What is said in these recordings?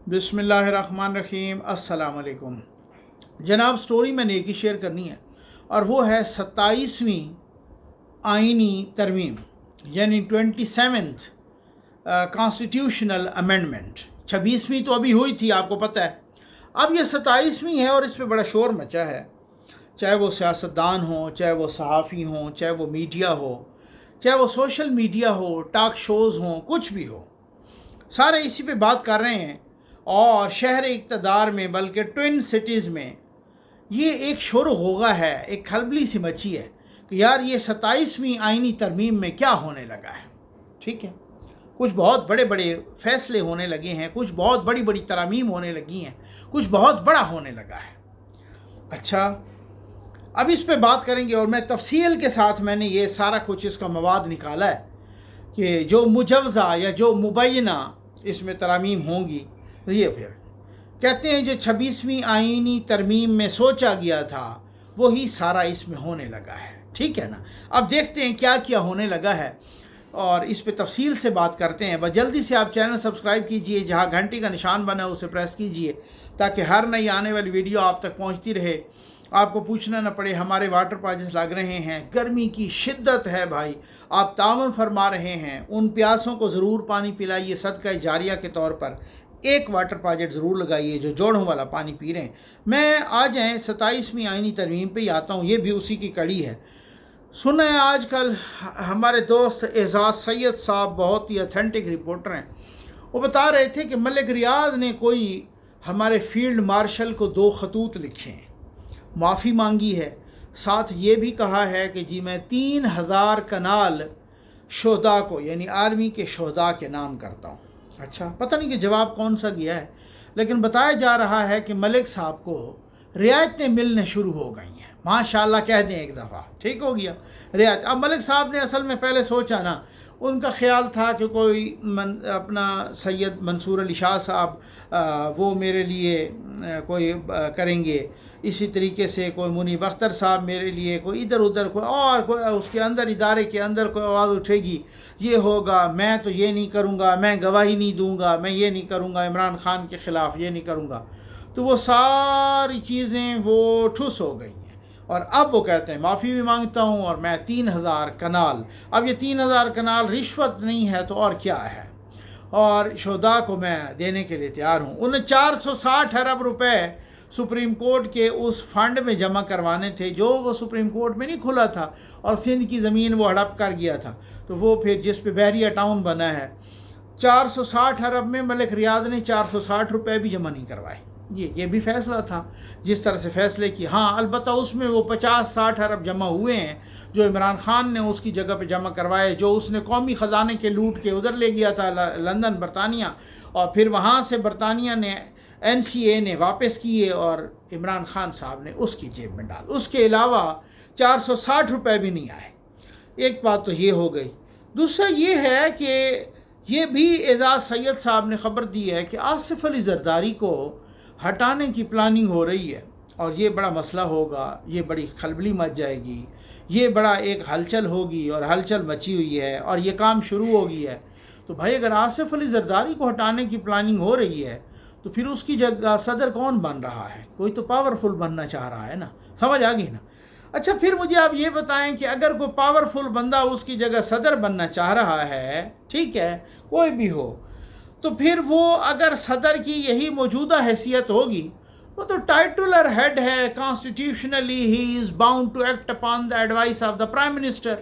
बिस्मिल्लाहिर्रहमानिर्रहीम। अस्सलाम वालेकुम जनाब। स्टोरी मैंने एक ही शेयर करनी है और वो है 27वीं आइनी तरमीम यानी 27th कॉन्स्टिट्यूशनल अमेंडमेंट। 26वीं तो अभी हुई थी, आपको पता है। अब ये 27वीं है और इस पर बड़ा शोर मचा है, चाहे वो सियासतदान हो, चाहे वो सहाफ़ी हों, चाहे वो मीडिया हो, चाहे वो सोशल मीडिया हो, टॉक शोज़ हों, कुछ भी हो, सारे इसी पे बात कर रहे हैं। और शहर इक़्तिदार में बल्कि ट्विन सिटीज़ में ये एक शोर होगा है, एक खलबली सी मची है कि यार ये 27वीं आइनी तरमीम में क्या होने लगा है। ठीक है, कुछ बहुत बड़े बड़े फ़ैसले होने लगे हैं, कुछ बहुत बड़ी बड़ी तरामीम होने लगी हैं, कुछ बहुत बड़ा होने लगा है। अच्छा, अब इस पे बात करेंगे और मैं तफसील के साथ मैंने ये सारा कुछ इसका मवाद निकाला है कि जो मुजवज़ा या जो मुबैना इसमें तरामीम होंगी। तो ये फिर कहते हैं जो 26वीं आइनी तरमीम में सोचा गया था वही सारा इसमें होने लगा है। ठीक है ना। अब देखते हैं क्या क्या होने लगा है और इस पे तफसील से बात करते हैं। बस जल्दी से आप चैनल सब्सक्राइब कीजिए, जहाँ घंटी का निशान बना है उसे प्रेस कीजिए ताकि हर नई आने वाली वीडियो आप तक पहुँचती रहे, आपको पूछना न पड़े। हमारे वाटर प्रोजेक्ट लग रहे हैं, गर्मी की शिद्दत है भाई, आप तामुल फरमा रहे हैं, उन प्यासों को ज़रूर पानी पिलाइए। सदका जारिया के तौर पर एक वाटर प्रोजेक्ट ज़रूर लगाइए जो जोड़ों वाला पानी पी रहे हैं। मैं आ जाएँ 27वीं आइनी तरमीम पे ही आता हूँ, ये भी उसी की कड़ी है। सुना है आजकल हमारे दोस्त एजाज़ सैयद साहब बहुत ही ऑथेंटिक रिपोर्टर हैं, वो बता रहे थे कि मलिक रियाद ने कोई हमारे फील्ड मार्शल को 2 खतूत लिखे हैं, माफ़ी मांगी है, साथ ये भी कहा है कि जी मैं 3000 कनाल शोहदा को यानी आर्मी के शोहदा के नाम करता हूँ। अच्छा, पता नहीं कि जवाब कौन सा गया है, लेकिन बताया जा रहा है कि मलिक साहब को रियायतें मिलने शुरू हो गई हैं। माशाल्लाह कह दें एक दफ़ा, ठीक हो गया रियायत। अब मलिक साहब ने असल में पहले सोचा ना, उनका ख्याल था कि कोई अपना सैयद मंसूर अली शाह साहब वो मेरे लिए कोई करेंगे, इसी तरीके से कोई मुनीब अख्तर साहब मेरे लिए, कोई इधर उधर कोई और कोई उसके अंदर इदारे के अंदर कोई आवाज़ उठेगी, ये होगा, मैं तो ये नहीं करूँगा, मैं गवाही नहीं दूँगा, मैं ये नहीं करूँगा, इमरान खान के ख़िलाफ़ ये नहीं करूँगा। तो वो सारी चीज़ें वो ठुस हो गई हैं और अब वो कहते हैं माफ़ी भी मांगता हूँ और मैं 3000 कनाल। अब ये 3000 कनाल रिश्वत नहीं है तो और क्या है, और शोहदा को मैं देने के लिए तैयार हूँ। उन्हें 460 अरब रुपए सुप्रीम कोर्ट के उस फंड में जमा करवाने थे जो वो सुप्रीम कोर्ट में नहीं खुला था और सिंध की ज़मीन वो हड़प कर गया था। तो वो फिर जिस पे बहरिया टाउन बना है, 460 अरब में मलिक रियाद ने 460 रुपये भी जमा नहीं करवाए। ये भी फ़ैसला था जिस तरह से फ़ैसले की। हाँ, अलबत्ता उसमें वो 50-60 अरब जमा हुए हैं जो इमरान खान ने उसकी जगह पे जमा करवाए, जो उसने कौमी ख़जाने के लूट के उधर ले गया था लंदन बरतानिया, और फिर वहाँ से बरतानिया ने NCA ने वापस किए और इमरान खान साहब ने उसकी जेब में डाल। उसके अलावा 460 रुपये भी नहीं आए। एक बात तो ये हो गई। दूसरा ये है कि ये भी एजाज़ सैयद साहब ने ख़बर दी है कि आसिफ अली जरदारी को हटाने की प्लानिंग हो रही है और ये बड़ा मसला होगा, ये बड़ी खलबली मच जाएगी, ये बड़ा एक हलचल होगी और हलचल मची हुई है और ये काम शुरू हो गई है। तो भाई अगर आसिफ अली जरदारी को हटाने की प्लानिंग हो रही है तो फिर उसकी जगह सदर कौन बन रहा है? कोई तो पावरफुल बनना चाह रहा है ना, समझ आ गई ना। अच्छा, फिर मुझे आप ये बताएं कि अगर कोई पावरफुल बंदा उसकी जगह सदर बनना चाह रहा है, ठीक है, कोई भी हो, तो फिर वो अगर सदर की यही मौजूदा हैसियत होगी वो तो टाइटुलर हेड है, constitutionally he is bound to act upon the advice of the prime minister.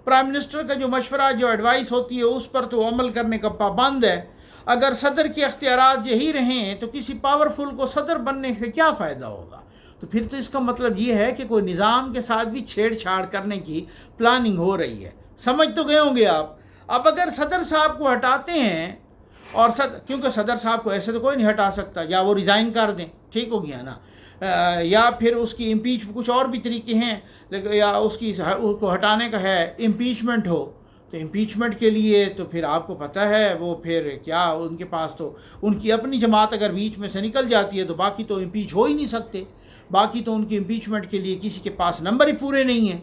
Prime minister का जो मशवरा, जो एडवाइस होती है उस पर तो अमल करने का पाबंद है। अगर सदर के अख्तियारात यही रहें तो किसी पावरफुल को सदर बनने से क्या फ़ायदा होगा? तो फिर तो इसका मतलब ये है कि कोई निज़ाम के साथ भी छेड़छाड़ करने की प्लानिंग हो रही है। समझ तो गए होंगे आप। अब अगर सदर साहब को हटाते हैं और क्योंकि सदर साहब को ऐसे तो कोई नहीं हटा सकता, या वो रिज़ाइन कर दें, ठीक हो गया ना, या फिर उसकी इम्पीच, कुछ और भी तरीके हैं, लेकिन या उसको हटाने का है इम्पीचमेंट हो, तो इम्पीचमेंट के लिए तो फिर आपको पता है वो फिर क्या, उनके पास तो उनकी अपनी जमात अगर बीच में से निकल जाती है तो बाकी तो इम्पीच हो ही नहीं सकते, बाकी तो उनकी इम्पीचमेंट के लिए किसी के पास नंबर ही पूरे नहीं हैं।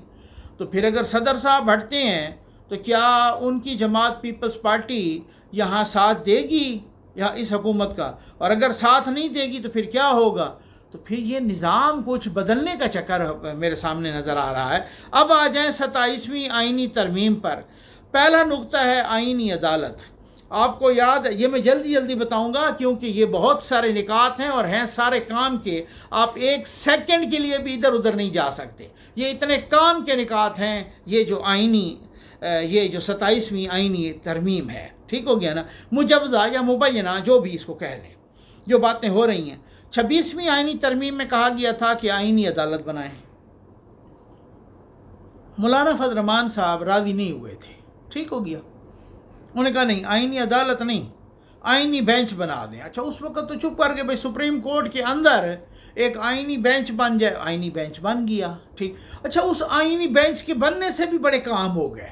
तो फिर अगर सदर साहब हटते हैं तो क्या उनकी जमात पीपल्स पार्टी यहाँ साथ देगी या इस हुकूमत का, और अगर साथ नहीं देगी तो फिर क्या होगा? तो फिर ये निज़ाम कुछ बदलने का चक्कर मेरे सामने नज़र आ रहा है। अब आ जाएं 27वीं आइनी तरमीम पर। पहला नुक्ता है आइनी अदालत। आपको याद है, ये मैं जल्दी जल्दी बताऊंगा क्योंकि ये बहुत सारे निकात हैं और हैं सारे काम के, आप एक सेकंड के लिए भी इधर उधर नहीं जा सकते। ये इतने काम के निकात हैं, ये जो आइनी ये जो 27वीं आइनी तरमीम है, ठीक हो गया ना, मुजवज़ा या मुबैना जो भी इसको कह लें, जो बातें हो रही हैं। 26वीं आइनी तरमीम में कहा गया था कि आइनी अदालत बनाएं। मौलाना फजल रहमान साहब राज़ी नहीं हुए थे, ठीक हो गया, उन्होंने कहा नहीं आइनी अदालत नहीं, आइनी बेंच बना दें। अच्छा, उस वक्त तो चुप कर गए, भाई सुप्रीम कोर्ट के अंदर एक आइनी बेंच बन जाए। आइनी बेंच बन गया, ठीक। अच्छा, उस आइनी बेंच के बनने से भी बड़े काम हो गए,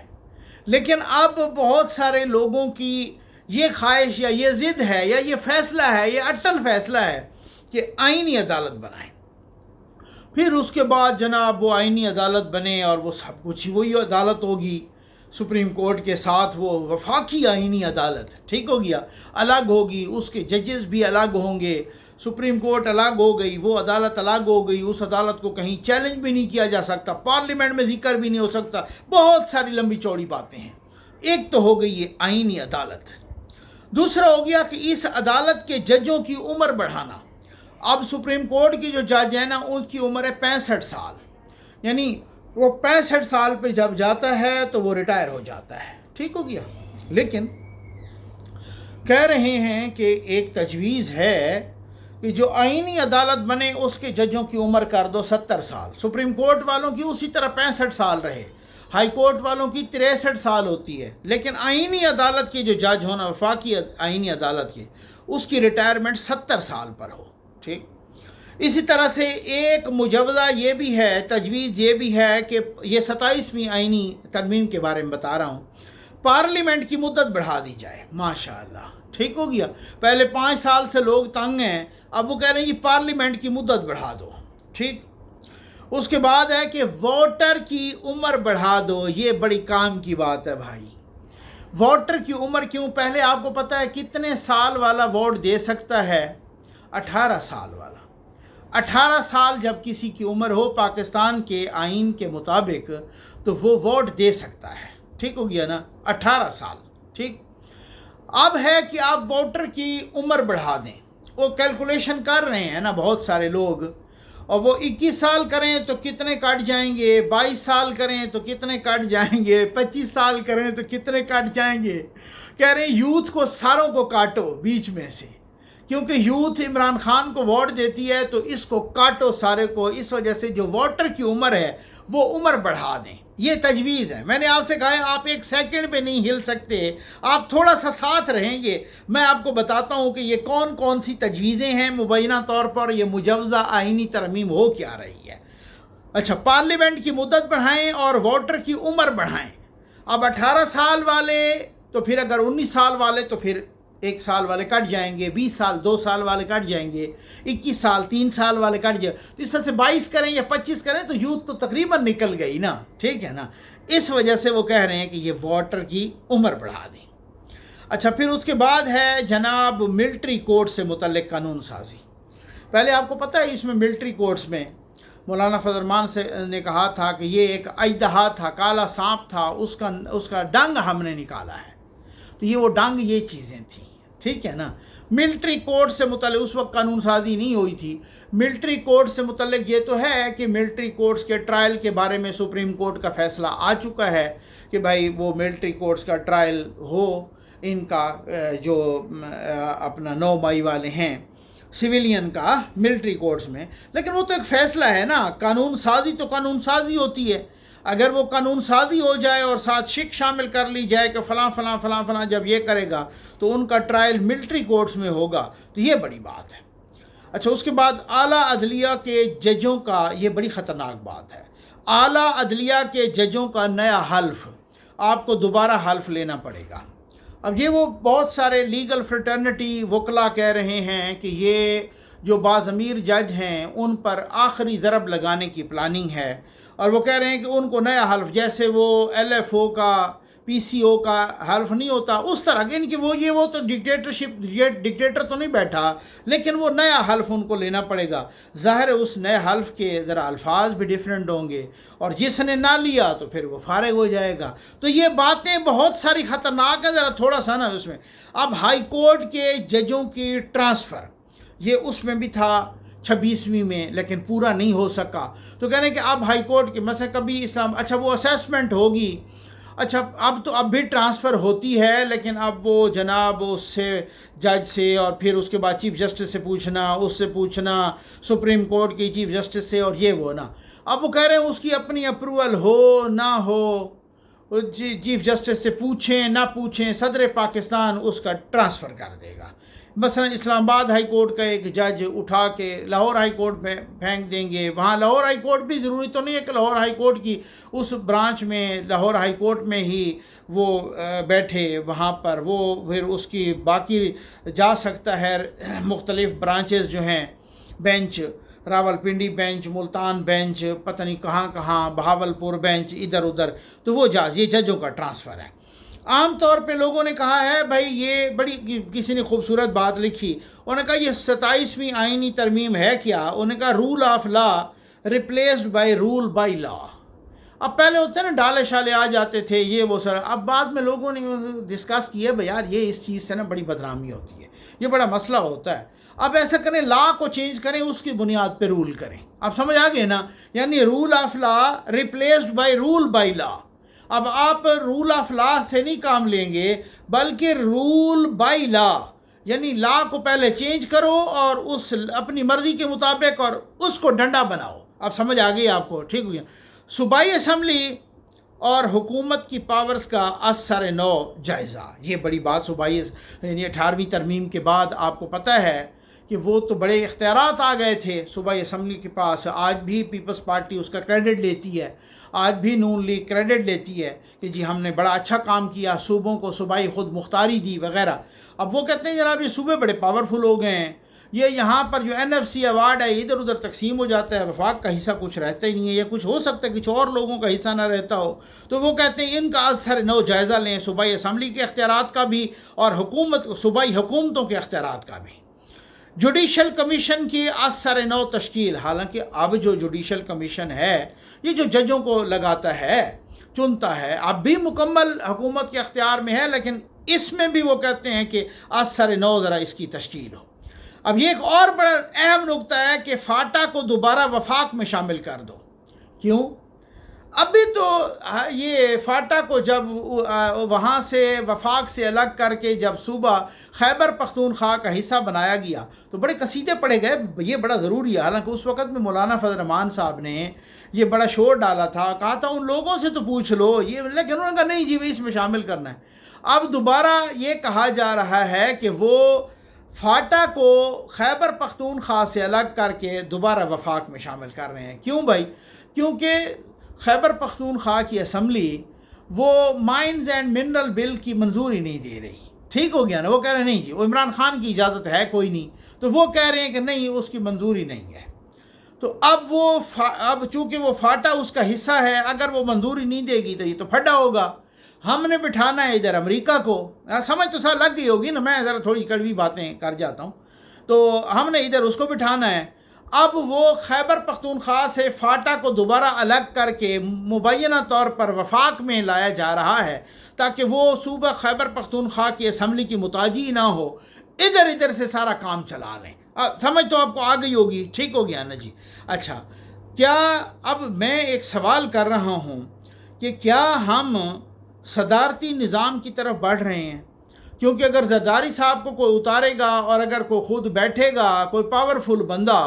लेकिन अब बहुत सारे लोगों की ये ख्वाहिश या ये ज़िद है या ये फ़ैसला है, ये अटल फ़ैसला है कि आइनी अदालत बनाएं। फिर उसके बाद जनाब वो आइनी अदालत बने और वो सब कुछ वही अदालत होगी, सुप्रीम कोर्ट के साथ वो वफाकी आइनी अदालत, ठीक हो गया, अलग होगी, उसके जजेस भी अलग होंगे, सुप्रीम कोर्ट अलग हो गई, वो अदालत अलग हो गई, उस अदालत को कहीं चैलेंज भी नहीं किया जा सकता, पार्लियामेंट में जिक्र भी नहीं हो सकता, बहुत सारी लंबी चौड़ी बातें हैं। एक तो हो गई ये आइनी अदालत। दूसरा हो गया कि इस अदालत के जजों की उम्र बढ़ाना। अब सुप्रीम कोर्ट की जो जज है ना, उनकी उम्र है 65 साल, यानी वो 65 साल पे जब जाता है तो वो रिटायर हो जाता है, ठीक हो गया। लेकिन कह रहे हैं कि एक तजवीज़ है कि जो आइनी अदालत बने उसके जजों की उम्र कर दो 70 साल। सुप्रीम कोर्ट वालों की उसी तरह 65 साल रहे, हाई कोर्ट वालों की 63 साल होती है, लेकिन आइनी अदालत के जो जज होना वफाकी आइनी अदालत के, उसकी रिटायरमेंट 70 साल पर हो, ठीक। इसी तरह से एक मुजवज़ा ये भी है, तजवीज़ ये भी है कि ये 27वीं आइनी तरमीम के बारे में बता रहा हूँ, पार्लियामेंट की मुद्दत बढ़ा दी जाए। माशाअल्लाह, ठीक हो गया। पहले 5 साल से लोग तंग हैं, अब वो कह रहे हैं कि पार्लियामेंट की मुद्दत बढ़ा दो, ठीक। उसके बाद है कि वोटर की उम्र बढ़ा दो। ये बड़ी काम की बात है भाई। वोटर की उम्र क्यों? पहले आपको पता है कितने साल वाला वोट दे सकता है? 18 साल वाला। 18 साल जब किसी की उम्र हो पाकिस्तान के आइन के मुताबिक, तो वो वोट दे सकता है, ठीक हो गया ना, 18 साल, ठीक। अब है कि आप वोटर की उम्र बढ़ा दें। वो कैलकुलेशन कर रहे हैं ना बहुत सारे लोग, और वो 21 साल करें तो कितने कट जाएंगे, 22 साल करें तो कितने कट जाएंगे, 25 साल करें तो कितने कट जाएंगे। कह रहे हैं यूथ को सारों को काटो बीच में से, क्योंकि यूथ इमरान खान को वोट देती है, तो इसको काटो सारे को। इस वजह से जो वोटर की उम्र है वो उम्र बढ़ा दें। ये तजवीज़ है। मैंने आपसे कहा है आप एक सेकंड पे नहीं हिल सकते, आप थोड़ा सा साथ रहेंगे। मैं आपको बताता हूँ कि ये कौन कौन सी तजवीज़ें हैं मुबैना तौर पर, ये मुजवज़ा आइनी तरमीम हो क्या रही है। अच्छा, पार्लियामेंट की मुद्दत बढ़ाएं और वोटर की उम्र बढ़ाएं। अब 18 साल वाले, तो फिर अगर 19 साल वाले तो फिर 1 साल वाले कट जाएंगे, 20 साल 2 साल वाले कट जाएंगे, 21 साल 3 साल वाले कट जाए, तो इस तरह से 22 करें या 25 करें तो यूथ तो तकरीबन निकल गई ना, ठीक है ना। इस वजह से वो कह रहे हैं कि ये वोटर की उम्र बढ़ा दें। अच्छा, फिर उसके बाद है जनाब मिलिट्री कोर्ट से मुतल्लिक कानून साजी। पहले आपको पता है इसमें मिलिट्री कोर्ट्स में मौलाना फजल रहमान से ने कहा था कि ये एक अजदहा था, काला सांप था, उसका डंग हमने निकाला है। तो ये वो डंग, ये चीज़ें थी, ठीक है ना। मिलिट्री कोर्ट से मुतल्लिक उस वक्त कानून साजी नहीं हुई थी। मिलिट्री कोर्ट से मुतल्लिक ये तो है कि मिलिट्री कोर्ट्स के ट्रायल के बारे में सुप्रीम कोर्ट का फैसला आ चुका है कि भाई वो मिलिट्री कोर्ट्स का ट्रायल हो, इनका जो अपना 9 मई वाले हैं सिविलियन का मिलिट्री कोर्ट्स में। लेकिन वो तो एक फ़ैसला है ना, कानून साजी तो कानून साजी होती है। अगर वो कानून साजी हो जाए और साथ शिक शामिल कर ली जाए कि फ़लाँ फ़लाँ फ़लाँ फ़लाँ जब ये करेगा तो उनका ट्रायल मिलिट्री कोर्ट्स में होगा, तो ये बड़ी बात है। अच्छा, उसके बाद आला अदलिया के जजों का, ये बड़ी ख़तरनाक बात है, आला अदलिया के जजों का नया हल्फ, आपको दोबारा हल्फ लेना पड़ेगा। अब ये वो बहुत सारे लीगल फ्रेटर्निटी वकला कह रहे हैं कि ये जो बाज़मीर जज हैं उन पर आखिरी ज़रब लगाने की प्लानिंग है, और वो कह रहे हैं कि उनको नया हल्फ, जैसे वो LFO का PCO का हल्फ नहीं होता, उस तरह के इनकी वो तो डिक्टेटर तो नहीं बैठा, लेकिन वो नया हल्फ उनको लेना पड़ेगा। ज़ाहिर है उस नए हल्फ के ज़रा अल्फाज भी डिफरेंट होंगे, और जिसने ना लिया तो फिर वो फारिग हो जाएगा। तो ये बातें बहुत सारी ख़तरनाक हैं, ज़रा थोड़ा सा ना उसमें। अब हाई कोर्ट के जजों की ट्रांसफ़र ये उसमें भी था 26वीं में, लेकिन पूरा नहीं हो सका। तो कह रहे हैं कि अब हाई कोर्ट के मतलब कभी इस्लाम, अच्छा वो असेसमेंट होगी, अच्छा अब भी ट्रांसफ़र होती है, लेकिन अब वो जनाब उससे जज से और फिर उसके बाद चीफ़ जस्टिस से पूछना, उससे पूछना सुप्रीम कोर्ट की चीफ़ जस्टिस से, और ये वो ना, अब वो कह रहे हैं उसकी अपनी अप्रूवल हो ना हो, चीफ़ जस्टिस से पूछें ना पूछें, सदर पाकिस्तान उसका ट्रांसफ़र कर देगा। मसलन इस्लामाबाद हाई कोर्ट का एक जज उठा के लाहौर हाई कोर्ट में फेंक देंगे। वहाँ लाहौर हाई कोर्ट भी ज़रूरी तो नहीं है कि लाहौर हाई कोर्ट की उस ब्रांच में, लाहौर हाई कोर्ट में ही वो बैठे, वहाँ पर वो फिर उसकी बाकी जा सकता है मुख्तलिफ़ ब्रांचेस जो हैं, bench, Rawalpindi bench, Multan bench, पता नहीं कहाँ कहाँ, बहावलपुर बेंच, इधर उधर, तो वो ये जजों का ट्रांसफ़र है। आम तौर पे लोगों ने कहा है भाई, ये बड़ी किसी ने खूबसूरत बात लिखी, उन्होंने कहा ये 27वीं आइनी तरमीम है क्या? उन्होंने कहा rule of law replaced by rule by law. अब पहले होते हैं ना डाले शाले आ जाते थे ये वो सर, अब बाद में लोगों ने डिस्कस किया भाई यार ये इस चीज़ से ना बड़ी बदनामी होती है, ये बड़ा मसला होता है। अब ऐसा करें, लॉ को चेंज करें, उसकी बुनियाद पे रूल करें। अब समझ आ गए ना, यानी rule of law replaced by rule by law. अब आप रूल ऑफ लॉ से नहीं काम लेंगे, बल्कि रूल बाय लॉ, यानी लॉ को पहले चेंज करो और उस अपनी मर्ज़ी के मुताबिक और उसको डंडा बनाओ। अब समझ आ गई आपको, ठीक हो गया। सूबाई असम्बली और हुकूमत की पावर्स का असर नौ जायज़ा, ये बड़ी बात सूबाई यानी 18वीं तरमीम के बाद आपको पता है कि वो तो बड़े इख्तियारात आ गए थे सूबाई असम्बली के पास। आज भी पीपल्स पार्टी उसका क्रेडिट लेती है, आज भी नून लीग क्रेडिट लेती है कि जी हमने बड़ा अच्छा काम किया, सूबों को सूबाई खुद मुख्तारी दी वगैरह। अब वो कहते हैं जनाब ये सूबे बड़े पावरफुल हो गए हैं, ये यहाँ पर जो NFC अवार्ड है इधर उधर तकसीम हो जाता है, वफाक का हिस्सा कुछ रहता ही नहीं है, या कुछ हो सकता है कुछ और लोगों का हिस्सा ना रहता हो। तो वो कहते हैं इनका असर नौ जायज़ा लें, सूबाई असम्बली के अख्तियारात का भी और हुकूमत सूबाई हुकूमतों के अख्तियारात का भी। जुडिशल कमीशन की असर नौ तश्कील, हालांकि अब जो जुडिशल कमीशन है ये जो जजों को लगाता है, चुनता है, अब भी मुकम्मल हुकूमत के अख्तियार में है, लेकिन इसमें भी वो कहते हैं कि असर नौ ज़रा इसकी तश्कील हो। अब ये एक और बड़ा अहम नुक्ता है कि फाटा को दोबारा वफाक में शामिल कर दो। क्यों? अभी तो ये फाटा को जब वहाँ से वफाक से अलग करके जब सूबा खैबर पख्तूनख्वा का हिस्सा बनाया गया तो बड़े कसीदे पढ़े गए, ये बड़ा ज़रूरी है। हालांकि उस वक़्त में मौलाना फजल रहमान साहब ने ये बड़ा शोर डाला था, कहा था उन लोगों से तो पूछ लो ये, लेकिन उन्होंने कहा नहीं जी इसमें शामिल करना है। अब दोबारा ये कहा जा रहा है कि वो फाटा को खैबर पख्तूनख्वा से अलग करके दोबारा वफाक में शामिल कर रहे हैं। क्यों भाई? क्योंकि खैबर पख्तूनख्वा की असम्बली वो माइंस एंड मिनरल बिल की मंजूरी नहीं दे रही। ठीक हो गया ना, वो कह रहे हैं नहीं जी वो इमरान खान की इजाज़त है कोई नहीं, तो वो कह रहे हैं कि नहीं उसकी मंजूरी नहीं है। तो अब वो अब चूँकि वो फाटा उसका हिस्सा है, अगर वो मंजूरी नहीं देगी तो ये तो फटा होगा। हमने बिठाना है इधर अमेरिका को, समझ तो साल लग गई होगी ना, मैं ज़रा थोड़ी कड़वी बातें कर जाता हूँ, तो हमने इधर उसको बिठाना है। अब वो खैबर पख्तूनख्वा से फाटा को दोबारा अलग करके मुबैना तौर पर वफाक में लाया जा रहा है ताकि वो सूबा खैबर पख्तूनख्वा की असम्बली की मुताजी ना हो, इधर इधर से सारा काम चला लें। समझ तो आपको आ गई होगी, ठीक हो गया ना जी। अच्छा, क्या अब मैं एक सवाल कर रहा हूँ कि क्या हम सदारती निज़ाम की तरफ बढ़ रहे हैं? क्योंकि अगर जरदारी साहब को कोई उतारेगा और अगर कोई ख़ुद बैठेगा कोई पावरफुल बंदा,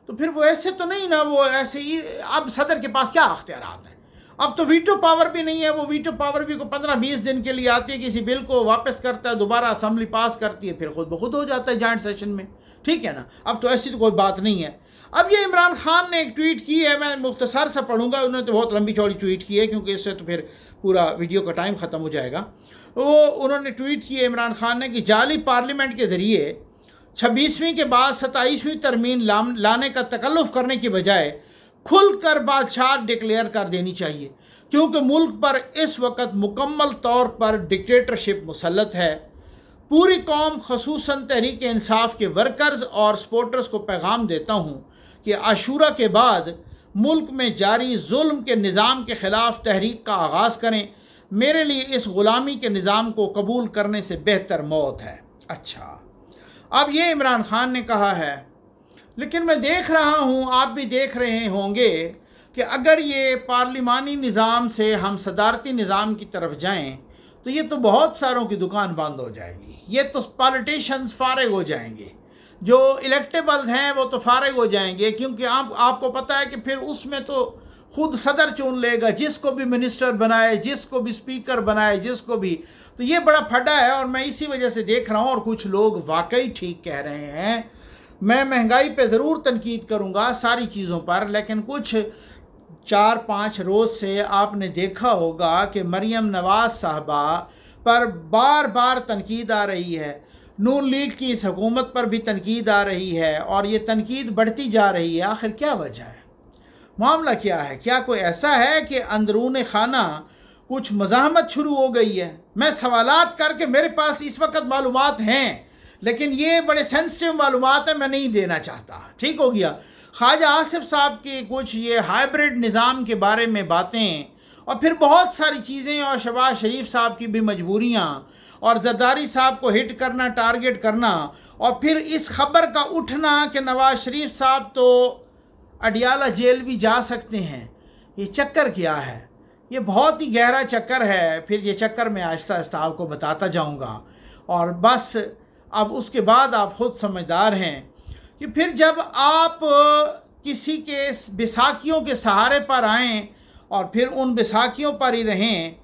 तो फिर वो ऐसे तो नहीं ना, वो ऐसे ही अब सदर के पास क्या अख्तियारात हैं? अब तो वीटो पावर भी नहीं है, वो वीटो पावर भी को 15-20 दिन के लिए आती है, किसी बिल को वापस करता है, दोबारा असम्बली पास करती है, फिर खुद ब खुद हो जाता है जॉइंट सेशन में। ठीक है ना, अब तो ऐसी तो कोई बात नहीं है। अब ये इमरान खान ने एक ट्वीट की है, मैं मुख्तसर सा पढ़ूंगा, उन्होंने तो बहुत लंबी चौड़ी ट्वीट की है क्योंकि इससे तो फिर पूरा वीडियो का टाइम ख़त्म हो जाएगा। वो उन्होंने ट्वीट की है इमरान खान ने कि जाली पार्लियामेंट के ज़रिए 26वीं के बाद 27वीं तरमीम लाने का तकल्लुफ़ करने की बजाय खुल कर बादशाह डिक्लेयर कर देनी चाहिए। क्योंकि मुल्क पर इस वक्त मुकम्मल तौर पर डिक्टेटरशिप मुसल्लत है। पूरी कौम खसूसन तहरीक इंसाफ के वर्कर्स और सपोर्टर्स को पैगाम देता हूँ कि आशूरा के बाद मुल्क में जारी जुल्म के निज़ाम के ख़िलाफ़ तहरीक का आगाज़ करें। मेरे लिए इस ग़ुलामी के निज़ाम को कबूल करने से बेहतर मौत है। अच्छा, अब ये इमरान खान ने कहा है, लेकिन मैं देख रहा हूँ, आप भी देख रहे होंगे कि अगर ये पार्लिमानी निज़ाम से हम सदारती निज़ाम की तरफ जाएं तो ये तो बहुत सारों की दुकान बंद हो जाएगी। ये तो पॉलिटिशियंस फारिग हो जाएंगे, जो इलेक्टेबल हैं वो तो फारिग हो जाएंगे, क्योंकि आपको पता है कि फिर उसमें तो खुद सदर चुन लेगा, जिसको भी मिनिस्टर बनाए, जिसको भी स्पीकर बनाए, जिसको भी। तो ये बड़ा फटा है और मैं इसी वजह से देख रहा हूँ, और कुछ लोग वाकई ठीक कह रहे हैं। मैं महंगाई पे ज़रूर तनकीद करूँगा, सारी चीज़ों पर, लेकिन कुछ 4-5 रोज़ से आपने देखा होगा कि मरियम नवाज़ साहबा पर बार बार तनकीद आ रही है, नून लीग की इस हुकूमत पर भी तनकीद आ रही है, और ये तनकीद बढ़ती जा रही है। आखिर क्या वजह है, मामला क्या है? क्या कोई ऐसा है कि अंदरून खाना कुछ मज़ाहमत शुरू हो गई है? मैं सवालात करके, मेरे पास इस वक्त मालूमात हैं, लेकिन ये बड़े सेंसिटिव मालूमात हैं, मैं नहीं देना चाहता। ठीक हो गया। ख्वाजा आसिफ साहब के कुछ ये हाइब्रिड निज़ाम के बारे में बातें, और फिर बहुत सारी चीज़ें, और शहबाज शरीफ साहब की भी मजबूरियाँ, और जरदारी साहब को हिट करना, टारगेट करना, और फिर इस खबर का उठना कि नवाज शरीफ साहब तो अडियाला जेल भी जा सकते हैं। ये चक्कर क्या है? ये बहुत ही गहरा चक्कर है। फिर ये चक्कर मैं आहिस्ता आहिस्ता आपको बताता जाऊंगा, और बस अब उसके बाद आप ख़ुद समझदार हैं कि फिर जब आप किसी के बैसाखियों के सहारे पर आएँ और फिर उन बैसाखियों पर ही रहें,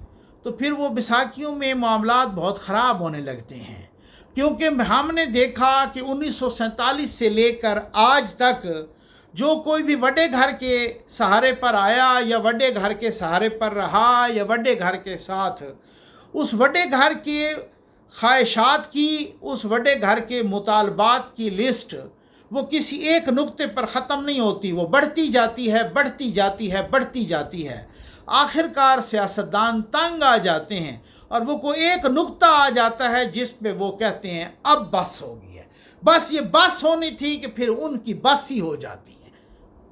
तो फिर वो बैसाखियों में मामलात बहुत ख़राब होने लगते हैं। क्योंकि हमने देखा कि 1947 से लेकर आज तक जो कोई भी बड़े घर के सहारे पर आया, या बड़े घर के सहारे पर रहा, या बड़े घर के साथ, उस बड़े घर के ख्वाहिशात की, उस बड़े घर के मुतालबात की लिस्ट वो किसी एक नुक्ते पर ख़त्म नहीं होती, वो बढ़ती जाती है, बढ़ती जाती है, बढ़ती जाती है। आखिरकार सियासतदान तंग आ जाते हैं, और वो कोई एक नुक्ता आ जाता है जिस पे वो कहते हैं अब बस हो गई है, बस ये बस होनी थी, कि फिर उनकी बस ही हो जाती है।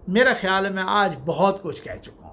मेरा ख्याल है मैं आज बहुत कुछ कह चुका हूँ।